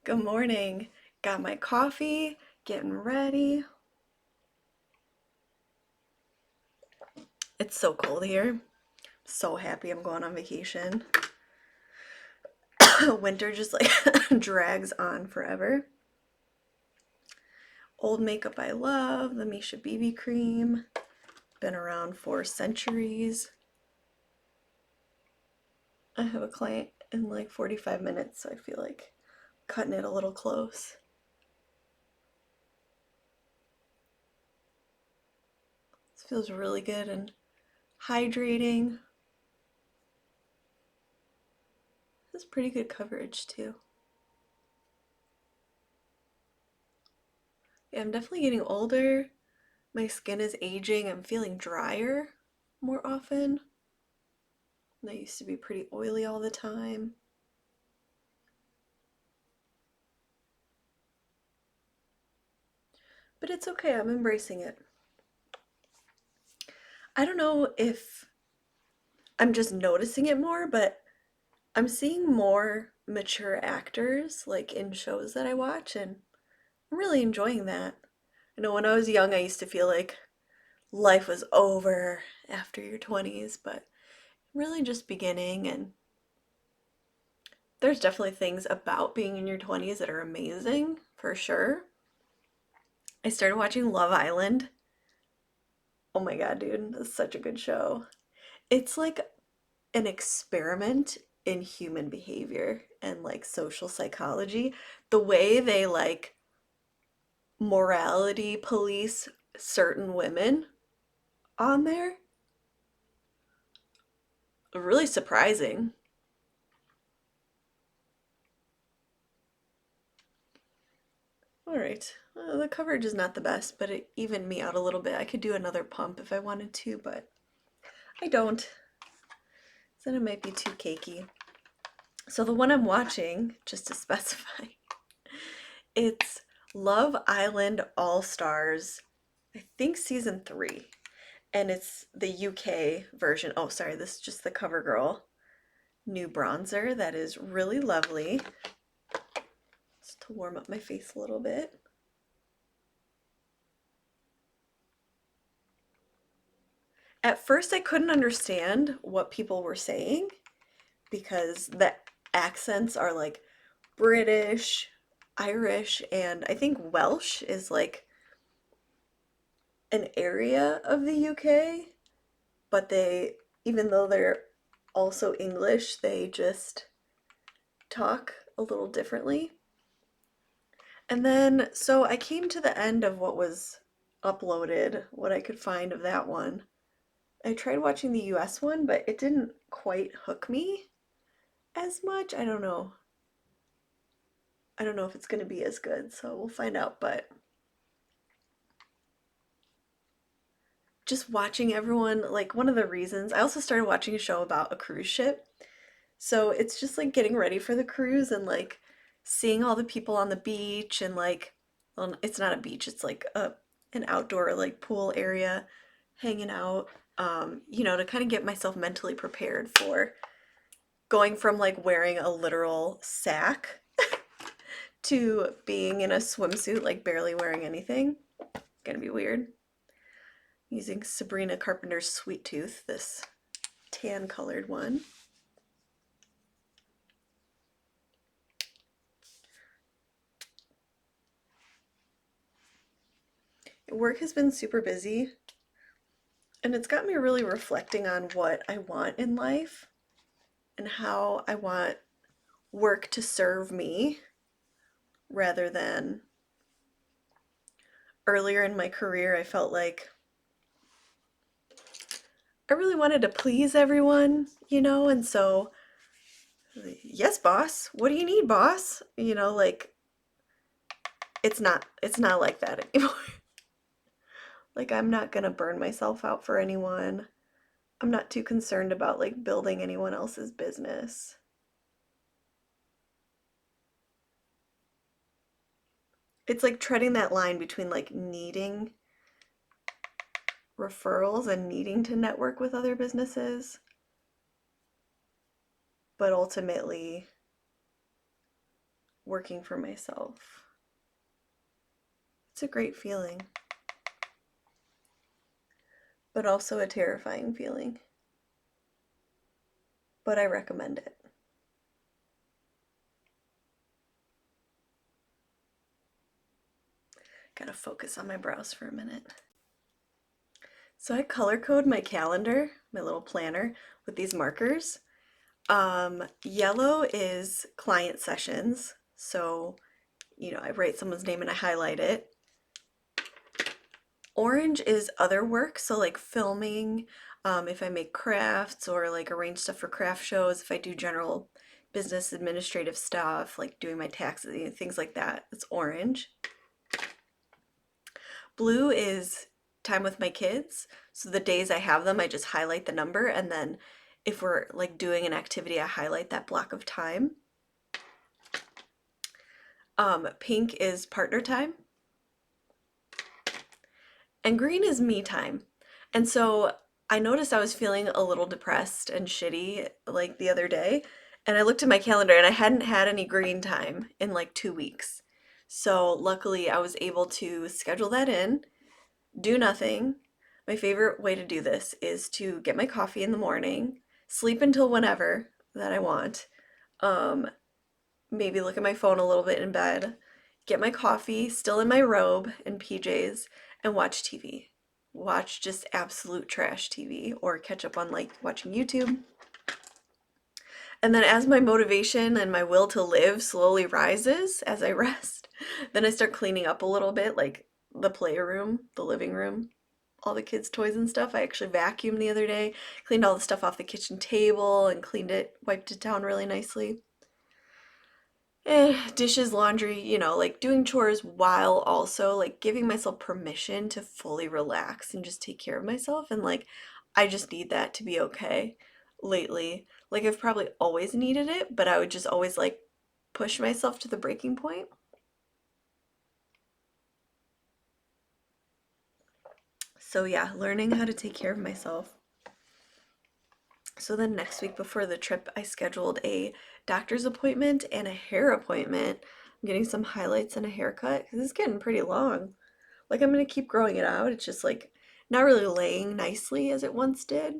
Good morning. Got my coffee, getting ready. It's so cold here. So happy I'm going on vacation. Winter just like drags on forever. Old makeup I love, the Missha BB cream. Been around for centuries. I have a client in like 45 minutes, so I feel like cutting it a little close. This feels really good and hydrating. This is pretty good coverage too. Yeah, I'm definitely getting older. My skin is aging. I'm feeling drier more often. I used to be pretty oily all the time. But it's okay. I'm embracing it. I don't know if I'm just noticing it more, but I'm seeing more mature actors like in shows that I watch, and I'm really enjoying that. I know when I was young, I used to feel like life was over after your 20s, but really just beginning. And there's definitely things about being in your 20s that are amazing, for sure. I started watching Love Island. Oh my God, dude, that's such a good show. It's like an experiment in human behavior and like social psychology. The way they like morality police certain women on there, really surprising. All right, the coverage is not the best, but it evened me out a little bit. I could do another pump if I wanted to, but I don't. Then it might be too cakey. So the one I'm watching, just to specify, it's Love Island All Stars, I think season 3. And it's the UK version. Oh, sorry, this is just the cover girl new bronzer that is really lovely. Just to warm up my face a little bit. At first, I couldn't understand what people were saying because the accents are like British, Irish, and I think Welsh is like an area of the UK, but they, even though they're also English, they just talk a little differently. And then, so I came to the end of what was uploaded, what I could find of that one. I tried watching the US one, but it didn't quite hook me as much. I don't know. I don't know if it's going to be as good, so we'll find out. But just watching everyone, like one of the reasons, I also started watching a show about a cruise ship. So it's just like getting ready for the cruise and like seeing all the people on the beach and like, well, it's not a beach, it's like an outdoor like pool area hanging out, to kind of get myself mentally prepared for going from like wearing a literal sack to being in a swimsuit, like barely wearing anything. Gonna be weird. Using Sabrina Carpenter's Sweet Tooth, this tan colored one. Work has been super busy, and it's got me really reflecting on what I want in life and how I want work to serve me rather than earlier in my career, I felt like I really wanted to please everyone, and so, yes, boss, what do you need, boss? Like it's not like that anymore. Like I'm not gonna burn myself out for anyone. I'm not too concerned about like building anyone else's business. It's like treading that line between like needing referrals and needing to network with other businesses, but ultimately working for myself. It's a great feeling, but also a terrifying feeling. But I recommend it. Gotta focus on my brows for a minute. So I color code my calendar, my little planner, with these markers. Yellow is client sessions. So, I write someone's name and I highlight it. Orange is other work, so like filming, if I make crafts or like arrange stuff for craft shows, if I do general business administrative stuff, like doing my taxes, things like that, it's orange. Blue is time with my kids. So the days I have them, I just highlight the number, and then if we're like doing an activity, I highlight that block of time. Pink is partner time. And green is me time. And so I noticed I was feeling a little depressed and shitty like the other day. And I looked at my calendar and I hadn't had any green time in like 2 weeks. So luckily I was able to schedule that in, do nothing. My favorite way to do this is to get my coffee in the morning, sleep until whenever that I want, um, maybe look at my phone a little bit in bed, get my coffee, still in my robe and PJs, and watch TV. Watch just absolute trash TV or catch up on like watching YouTube. And then as my motivation and my will to live slowly rises as I rest, then I start cleaning up a little bit, like the playroom, the living room, all the kids' toys and stuff. I actually vacuumed the other day, cleaned all the stuff off the kitchen table and cleaned it, wiped it down really nicely. Dishes, laundry, like doing chores while also like giving myself permission to fully relax and just take care of myself. And like, I just need that to be okay lately. Like, I've probably always needed it, but I would just always like push myself to the breaking point. So, yeah, learning how to take care of myself. So then next week before the trip, I scheduled a doctor's appointment and a hair appointment. I'm getting some highlights and a haircut because it's getting pretty long. Like, I'm gonna keep growing it out. It's just like not really laying nicely as it once did.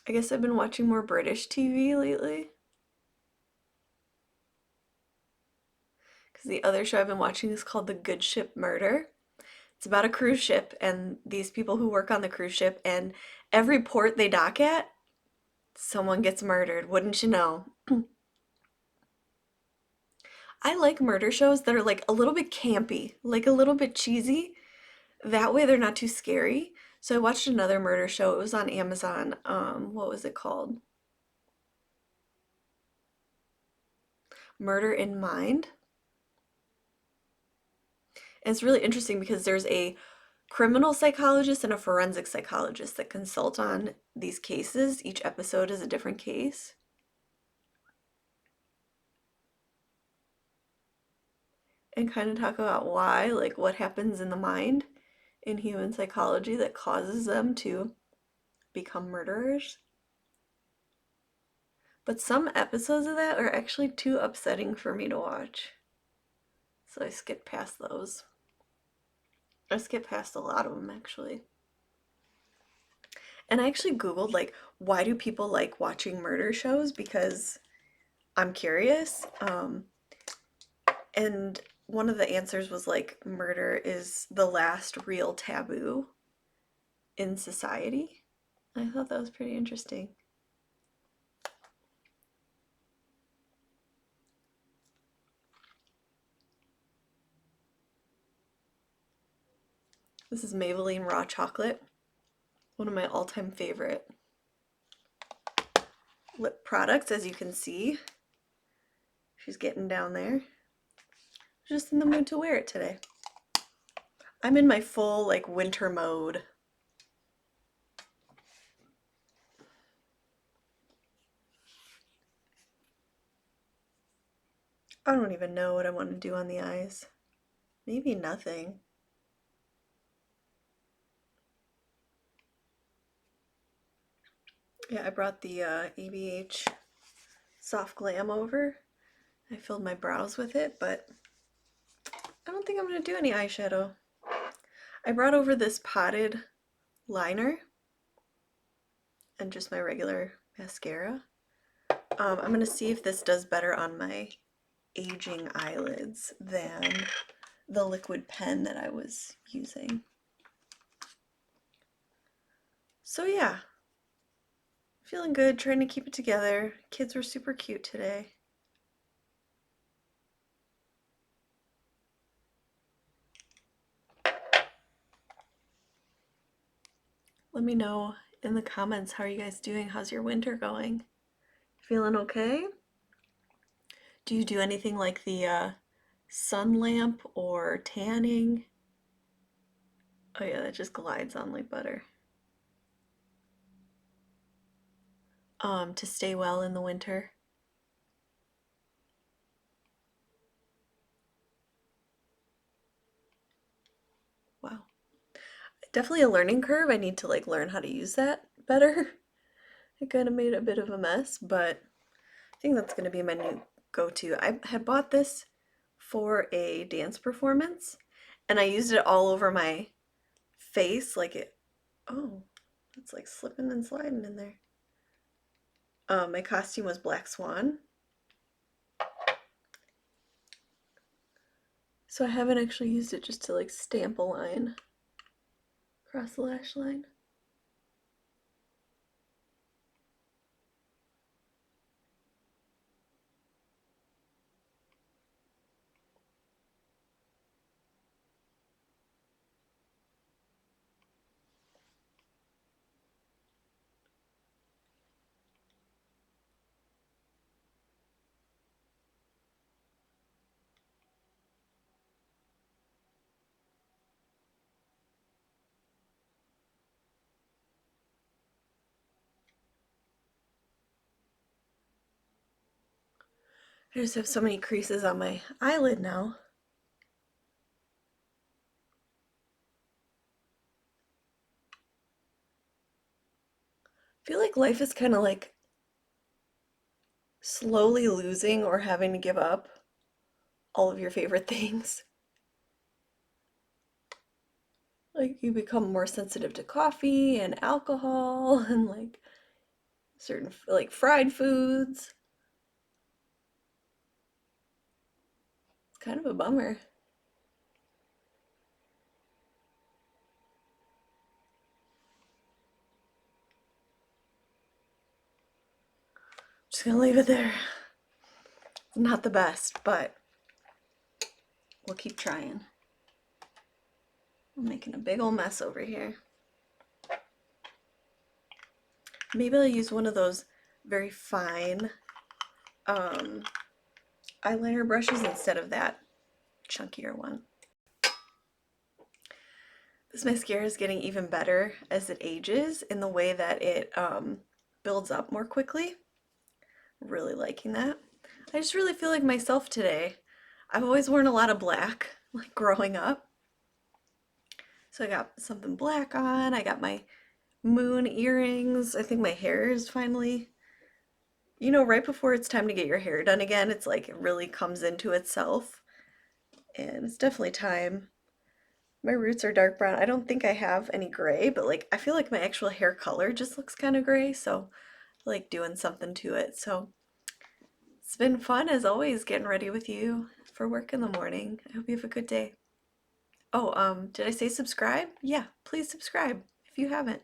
I guess I've been watching more British TV lately because the other show I've been watching is called The Good Ship Murder. It's about a cruise ship and these people who work on the cruise ship, and every port they dock at, someone gets murdered. Wouldn't you know? I like murder shows that are like a little bit campy, like a little bit cheesy. That way they're not too scary. So I watched another murder show. It was on Amazon. What was it called? Murder in Mind. And it's really interesting because there's a criminal psychologist and a forensic psychologist that consult on these cases. Each episode is a different case. And kind of talk about why, like what happens in the mind in human psychology that causes them to become murderers. But some episodes of that are actually too upsetting for me to watch. So I skipped past those. I skipped past a lot of them actually. And I actually Googled, like, why do people like watching murder shows? Because I'm curious. And one of the answers was like, murder is the last real taboo in society. I thought that was pretty interesting. This is Maybelline Raw Chocolate, one of my all-time favorite lip products, as you can see. She's getting down there. Just in the mood to wear it today. I'm in my full like winter mode. I don't even know what I want to do on the eyes. Maybe nothing. Yeah, I brought the ABH Soft Glam over. I filled my brows with it, but I don't think I'm going to do any eyeshadow. I brought over this potted liner and just my regular mascara. I'm going to see if this does better on my aging eyelids than the liquid pen that I was using. So yeah, feeling good, trying to keep it together. Kids were super cute today. Let me know in the comments, how are you guys doing? How's your winter going? Feeling okay? Do you do anything like the sun lamp or tanning? Oh yeah, that just glides on like butter. To stay well in the winter. Wow. Definitely a learning curve. I need to like learn how to use that better. I kind of made a bit of a mess, but I think that's going to be my new go-to. I had bought this for a dance performance and I used it all over my face like it, oh, it's like slipping and sliding in there. My costume was Black Swan. So I haven't actually used it just to like stamp a line across the lash line. I just have so many creases on my eyelid now. I feel like life is kind of like slowly losing or having to give up all of your favorite things. Like you become more sensitive to coffee and alcohol and like certain like fried foods. It's kind of a bummer. Just gonna leave it there. It's not the best, but we'll keep trying. I'm making a big old mess over here. Maybe I'll use one of those very fine eyeliner brushes instead of that chunkier one. This mascara is getting even better as it ages in the way that it builds up more quickly. Really liking that. I just really feel like myself today. I've always worn a lot of black, like growing up. So I got something black on. I got my moon earrings. I think my hair is finally, right before it's time to get your hair done again, it's like it really comes into itself. And it's definitely time. My roots are dark brown. I don't think I have any gray, but like I feel like my actual hair color just looks kind of gray, so I like doing something to it. So it's been fun as always getting ready with you for work in the morning. I hope you have a good day. Oh, did I say subscribe? Yeah, please subscribe if you haven't.